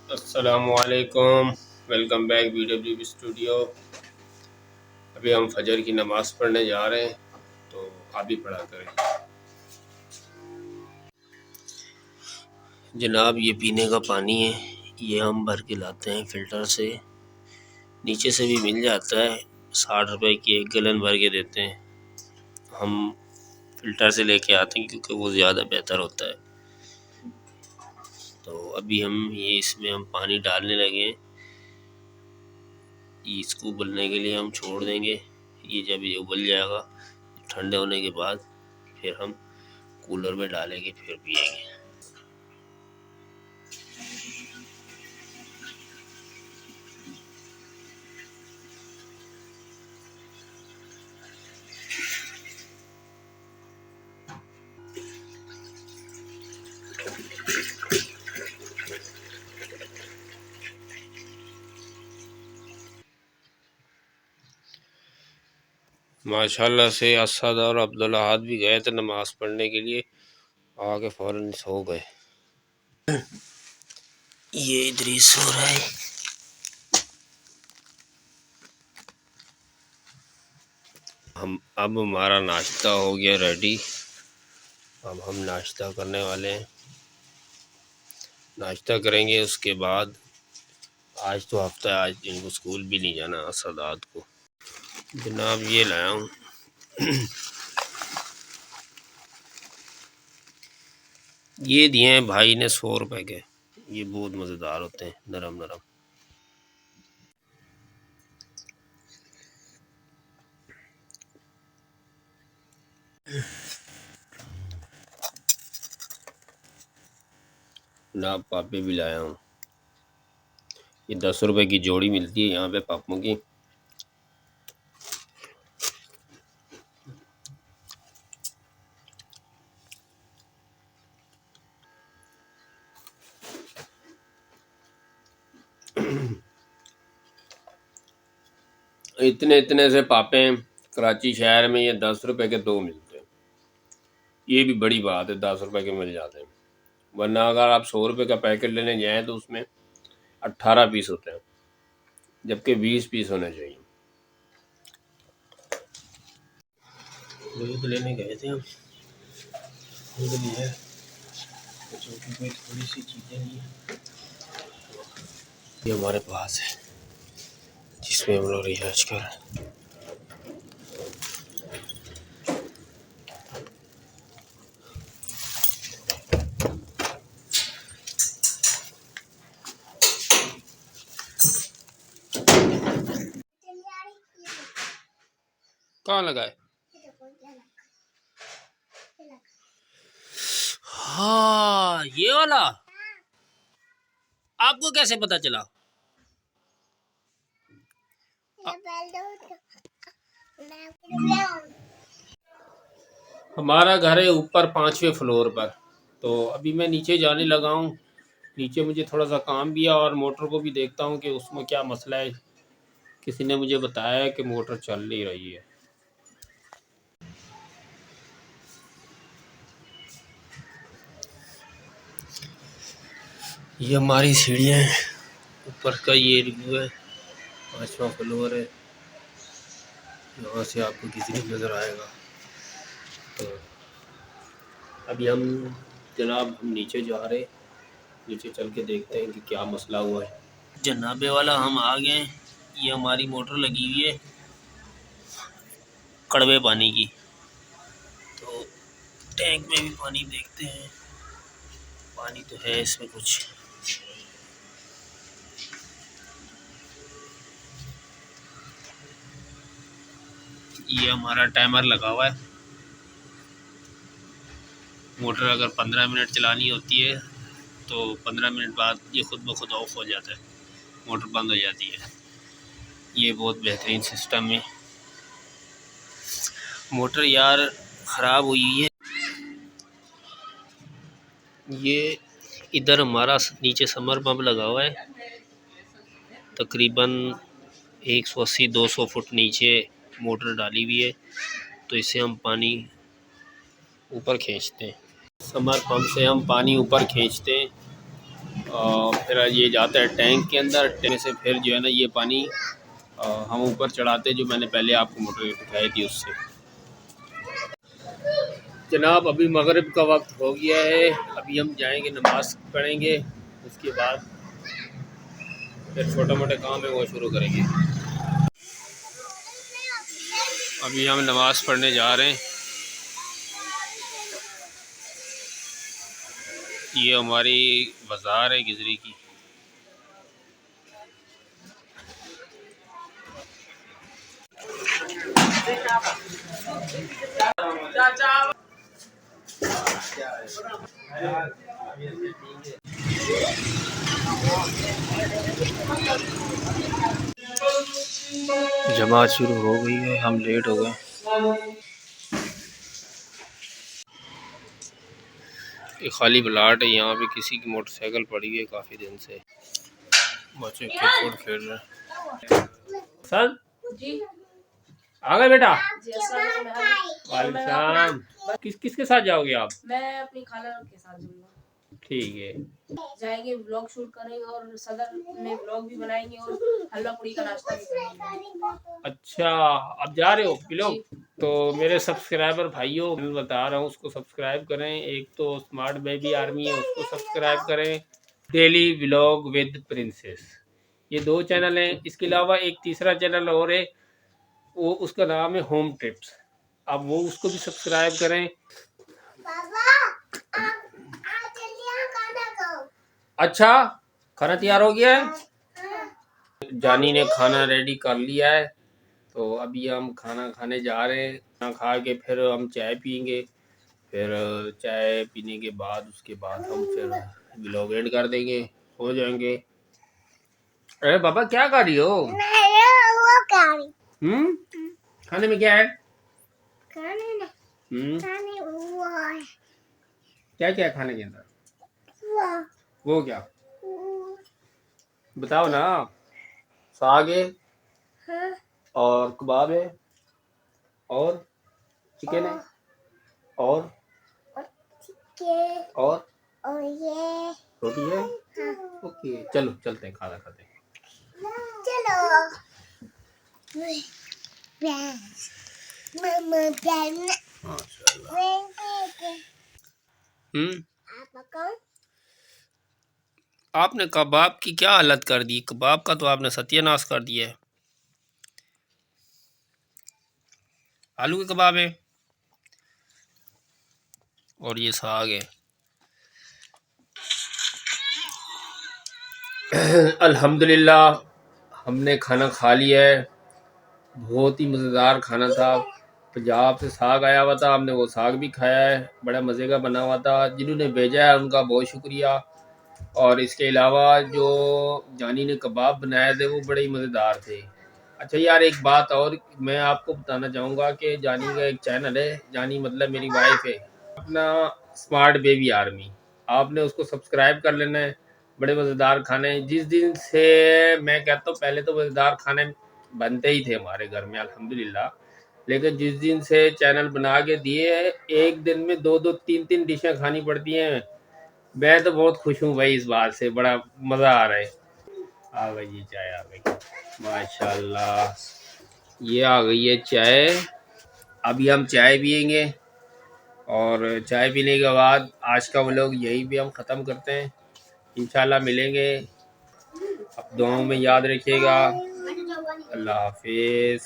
अस्सलामुअलैकुम। Welcome back BW studio. अभी हम फजर की नमाज़ पढ़ने जा रहे हैं, तो आप भी पढ़ा करें। जनाब, ये पीने का पानी है। ये हम भर के लाते हैं फ़िल्टर से, नीचे से भी मिल जाता है। 60 रुपए की 1 गैलन भर के देते हैं। हम फ़िल्टर से लेके आते हैं क्योंकि वो ज़्यादा बेहतर होता है। तो अभी इसमें हम पानी डालने लगे हैं। इसको उबलने के लिए हम छोड़ देंगे। ये जब ये उबल जाएगा, ठंडे होने के बाद फिर हम कूलर में डालेंगे, फिर पिएंगे। माशाल्लाह से असद और अब्दुल्लाहद भी गए थे नमाज पढ़ने के लिए, आके फ़ौरन सो गए। ये इधर ही सो रहा है। अब हमारा नाश्ता हो गया रेडी। अब हम नाश्ता करने वाले हैं। नाश्ता करेंगे, उसके बाद आज तो हफ्ता है, आज इनको स्कूल भी नहीं जाना असदात को। जनाब, ये लाया हूँ। ये दिए हैं भाई ने 100 रुपए के। ये बहुत मज़ेदार होते हैं, नरम नरम। ना पापे भी लाया हूँ। ये 10 रुपए की जोड़ी मिलती है यहाँ पे पापों की। इतने इतने से पापे कराची शहर में ये 10 रुपए के 2 मिलते हैं। ये भी बड़ी बात है, 10 रुपए के मिल जाते हैं। वरना अगर आप 100 रुपए का पैकेट लेने जाएं तो उसमें 18 पीस होते हैं, जबकि 20 पीस होने चाहिए। दूध लेने गए थे हम, दूध लिया, बच्चों की कोई थोड़ी सी चीज़ें ली। ये हमारे पास है जिसमें हम लोग रिहाज कर। कहाँ लगाए? हाँ, ये वाला आपको कैसे पता चला? हमारा घर है ऊपर 5वें फ्लोर पर, तो अभी मैं नीचे जाने लगा हूँ। नीचे मुझे थोड़ा सा काम भी है और मोटर को भी देखता हूँ कि उसमें क्या मसला है। किसी ने मुझे बताया है कि मोटर चल नहीं रही है। ये हमारी सीढ़ियाँ हैं, ऊपर का ये रिव्यू है। 5वां फ्लोर है, यहाँ से आपको किसी नहीं नज़र आएगा। तो अभी जनाब हम नीचे जा रहे हैं। नीचे चल के देखते हैं कि क्या मसला हुआ है। जनाबे वाला हम आ गए। ये हमारी मोटर लगी हुई है कड़वे पानी की, तो टैंक में भी पानी देखते हैं। पानी तो है इसमें कुछ। ये हमारा टाइमर लगा हुआ है। मोटर अगर 15 मिनट चलानी होती है तो 15 मिनट बाद ये खुद ब खुद ऑफ हो जाता है, मोटर बंद हो जाती है। ये बहुत बेहतरीन सिस्टम है। मोटर यार ख़राब हुई है। ये इधर हमारा नीचे समर पंप लगा हुआ है, तकरीबन 180-200 फुट नीचे मोटर डाली हुई है। तो इससे हम पानी ऊपर खींचते हैं। समर पंप से हम पानी ऊपर खींचते हैं। फिर ये जाता है टैंक के अंदर, टैंक से फिर जो है ना ये पानी हम ऊपर चढ़ाते, जो मैंने पहले आपको मोटर दिखाई थी उससे। जनाब अभी मगरिब का वक्त हो गया है, अभी हम जाएंगे नमाज पढ़ेंगे, उसके बाद फिर छोटे मोटे काम है वो शुरू करेंगे। अभी हम नमाज पढ़ने जा रहे हैं। ये हमारी बाज़ार है गिजरी की। जमात शुरू हो गई है, हम लेट हो गए। ये खाली प्लाट है, यहाँ पे किसी की मोटरसाइकिल पड़ी हुई है काफ़ी दिन से। बच्चे क्रिकेट खेल रहे हैं। सर जी आ गए बेटा जी। वालेकुम। किसके साथ जाओगे आप? मैं अपनी खाला के साथ जाऊंगा। ठीक है, जाएंगे, व्लॉग शूट करेंगे और सदर में व्लॉग भी बनाएंगे और हलवा पूरी का नाश्ता भी करेंगे। अच्छा, आप जा रहे हो व्लॉग? तो मेरे सब्सक्राइबर भाइयों, मैं बता रहा हूँ उसको सब्सक्राइब करें। एक तो स्मार्ट बेबी आर्मी है, उसको सब्सक्राइब करें। डेली व्लॉग विद प्रिंसेस, ये 2 चैनल हैं। इसके अलावा एक तीसरा चैनल और है, वो उसका नाम है होम टिप्स। आप वो उसको भी सब्सक्राइब करें। अच्छा, खाना तैयार हो गया है? जानी ने खाना रेडी कर लिया है, तो अभी हम खाना खाने जा रहे हैं। खाना खा के फिर हम चाय पियेंगे। फिर चाय पीने के बाद उसके बाद हम फिर व्लॉग एंड कर देंगे, हो जाएंगे। अरे बाबा क्या कर रही हो? खाने में क्या है? खाने में क्या क्या है खाने के अंदर? वो क्या बताओ ना। साग है, हाँ। और कबाब है, और चिकन है, और ये रोटी है, हाँ। ओके, चलो चलते हैं, खाना खाते हैं। चलो आपने कबाब की क्या हालत कर दी? कबाब का तो आपने सत्यानाश कर दिया है। आलू के कबाब है और ये साग है। अल्हम्दुलिल्लाह हमने खाना खा लिया है। बहुत ही मज़ेदार खाना था। पंजाब से साग आया हुआ था, हमने वो साग भी खाया है, बड़ा मज़े का बना हुआ था। जिन्होंने भेजा है उनका बहुत शुक्रिया। और इसके अलावा जो जानी ने कबाब बनाए थे वो बड़े ही मज़ेदार थे। अच्छा यार, एक बात और मैं आपको बताना चाहूँगा कि जानी का एक चैनल है, जानी मतलब मेरी वाइफ है, अपना स्मार्ट बेबी आर्मी, आपने उसको सब्सक्राइब कर लेना है। बड़े मज़ेदार खाने, जिस दिन से मैं कहता हूँ, पहले तो मज़ेदार खाने बनते ही थे हमारे घर में अल्हम्दुलिल्लाह, लेकिन जिस दिन से चैनल बना के दिए है, एक दिन में 2-2 3-3 डिशें खानी पड़ती हैं। मैं तो बहुत खुश हूँ भाई इस बात से, बड़ा मज़ा आ रहा है। आ गई ये चाय, आ गई माशाल्लाह, ये आ गई है चाय। अभी हम चाय पियेंगे और चाय पीने के बाद आज का व्लॉग यहीं पे हम ख़त्म करते हैं। इंशाल्लाह मिलेंगे, आप दुआओं में याद रखिएगा। अल्लाह हाफिज़।